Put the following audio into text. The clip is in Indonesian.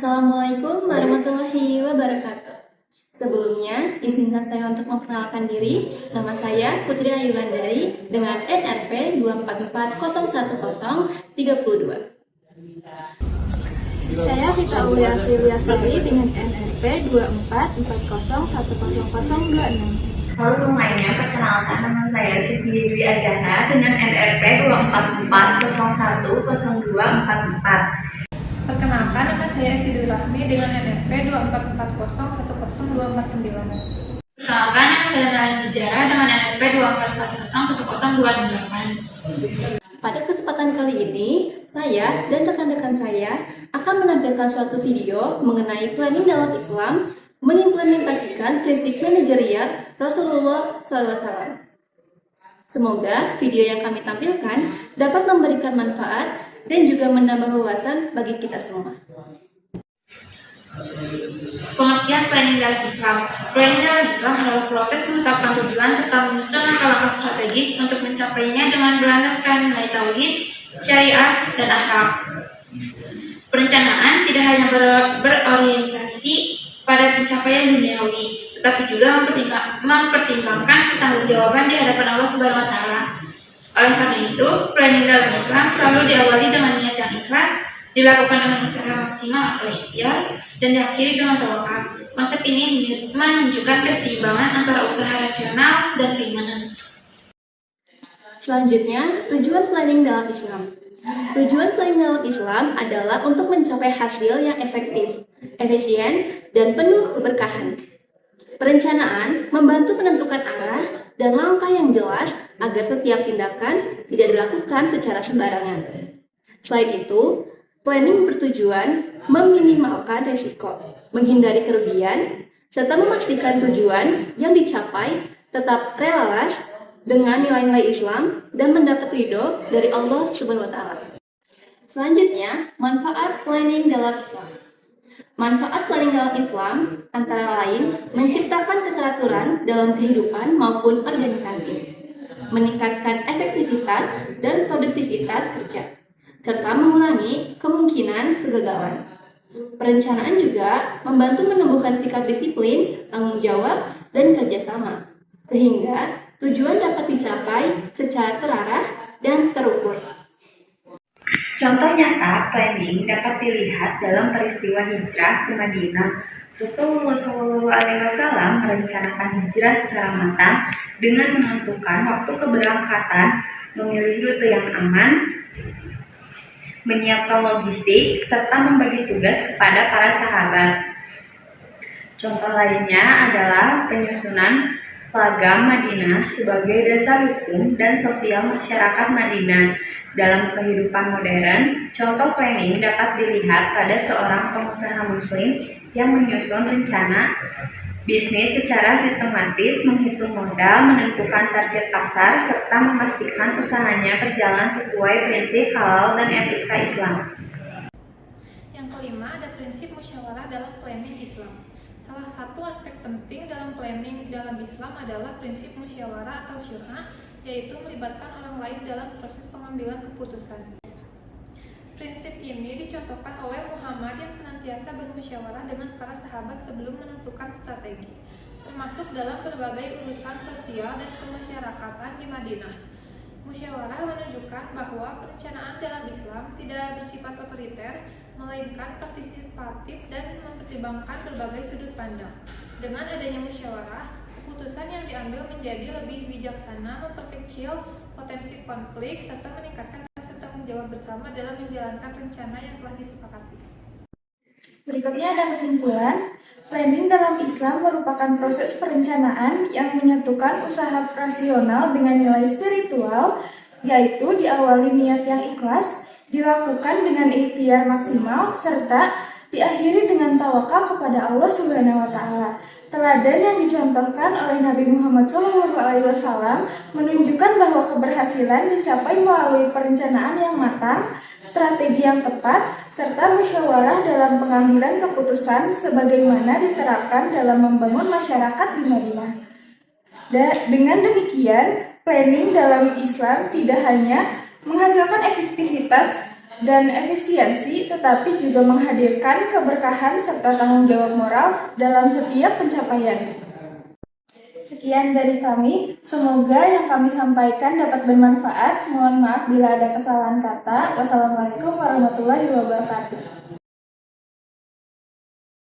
Assalamualaikum warahmatullahi wabarakatuh. Sebelumnya, izinkan saya untuk memperkenalkan diri. Nama saya Putri Ayulandari dengan NRP 244010032. Saya Vita Aulia Filyasari dengan NRP 244010026. Halo semuanya, perkenalkan nama saya Siti Dwi Ajana dengan NRP 244010244. Perkenalkan, nama saya Esti Dwi Rahmi dengan NRP 244010249. Perkenalkan, nama saya Nalan Bijara dengan NRP 244010028. Pada kesempatan kali ini, saya dan rekan-rekan saya akan menampilkan suatu video mengenai planning dalam Islam mengimplementasikan prinsip manajerial Rasulullah SAW. Semoga video yang kami tampilkan dapat memberikan manfaat dan juga menambah wawasan bagi kita semua. Pengertian planning dalam Islam. Planning dalam Islam adalah proses menetapkan tujuan serta menyusun langkah-langkah strategis untuk mencapainya dengan berlandaskan nilai tauhid, syariat, dan akhlak. Perencanaan tidak hanya berorientasi pada pencapaian duniawi, tetapi juga mempertimbangkan pertanggungjawaban di hadapan Allah Subhanahu wa Ta'ala. Oleh karena itu, planning dalam Islam selalu diawali dengan niat yang ikhlas, dilakukan dengan usaha maksimal atau ikhtiar, dan diakhiri dengan tawakal. Konsep ini menunjukkan keseimbangan antara usaha rasional dan keimanan. Selanjutnya, tujuan planning dalam Islam. Tujuan planning dalam Islam adalah untuk mencapai hasil yang efektif, efisien, dan penuh keberkahan. Perencanaan membantu menentukan arah dan langkah yang jelas agar setiap tindakan tidak dilakukan secara sembarangan. Selain itu, planning bertujuan meminimalkan risiko, menghindari kerugian, serta memastikan tujuan yang dicapai tetap relevan dengan nilai-nilai Islam dan mendapat ridho dari Allah Subhanahu wa Ta'ala. Selanjutnya, manfaat planning dalam Islam. Manfaat planning dalam Islam antara lain menciptakan keteraturan dalam kehidupan maupun organisasi, meningkatkan efektivitas dan produktivitas kerja, serta mengurangi kemungkinan kegagalan. Perencanaan juga membantu menumbuhkan sikap disiplin, tanggung jawab, dan kerjasama, sehingga tujuan dapat dicapai secara terarah dan terukur. Contoh nyata planning dapat dilihat dalam peristiwa hijrah ke Madinah. Rasulullah SAW merencanakan hijrah secara matang dengan menentukan waktu keberangkatan, memilih rute yang aman, menyiapkan logistik, serta membagi tugas kepada para sahabat. Contoh lainnya adalah penyusunan Piagam Madinah sebagai dasar hukum dan sosial masyarakat Madinah. Dalam kehidupan modern, contoh planning dapat dilihat pada seorang pengusaha muslim yang menyusun rencana bisnis secara sistematis, menghitung modal, menentukan target pasar, serta memastikan usahanya berjalan sesuai prinsip halal dan etika Islam. Yang kelima, ada prinsip musyawarah dalam planning Islam. Salah satu aspek penting dalam planning dalam Islam adalah prinsip musyawarah atau syura, yaitu melibatkan orang lain dalam proses pengambilan keputusan. Prinsip ini dicontohkan oleh Muhammad yang senantiasa bermusyawarah dengan para sahabat sebelum menentukan strategi, termasuk dalam berbagai urusan sosial dan kemasyarakatan di Madinah. Musyawarah menunjukkan bahwa perencanaan dalam Islam tidak bersifat otoriter, melainkan partisipatif dan mempertimbangkan berbagai sudut pandang. Dengan adanya musyawarah, keputusan yang diambil menjadi lebih bijaksana, memperkecil potensi konflik, serta meningkatkan rasa tanggung jawab bersama dalam menjalankan rencana yang telah disepakati. Berikutnya ada kesimpulan, planning dalam Islam merupakan proses perencanaan yang menyatukan usaha rasional dengan nilai spiritual, yaitu diawali niat yang ikhlas, dilakukan dengan ikhtiar maksimal, serta diakhiri dengan tawakal kepada Allah Subhanahu wa Ta'ala. Teladan yang dicontohkan oleh Nabi Muhammad SAW menunjukkan bahwa keberhasilan dicapai melalui perencanaan yang matang, strategi yang tepat, serta musyawarah dalam pengambilan keputusan sebagaimana diterapkan dalam membangun masyarakat di Madinah. Dengan demikian, planning dalam Islam tidak hanya menghasilkan efektivitas dan efisiensi, tetapi juga menghadirkan keberkahan serta tanggung jawab moral dalam setiap pencapaian. Sekian dari kami, semoga yang kami sampaikan dapat bermanfaat. Mohon maaf bila ada kesalahan kata. Wassalamualaikum warahmatullahi wabarakatuh.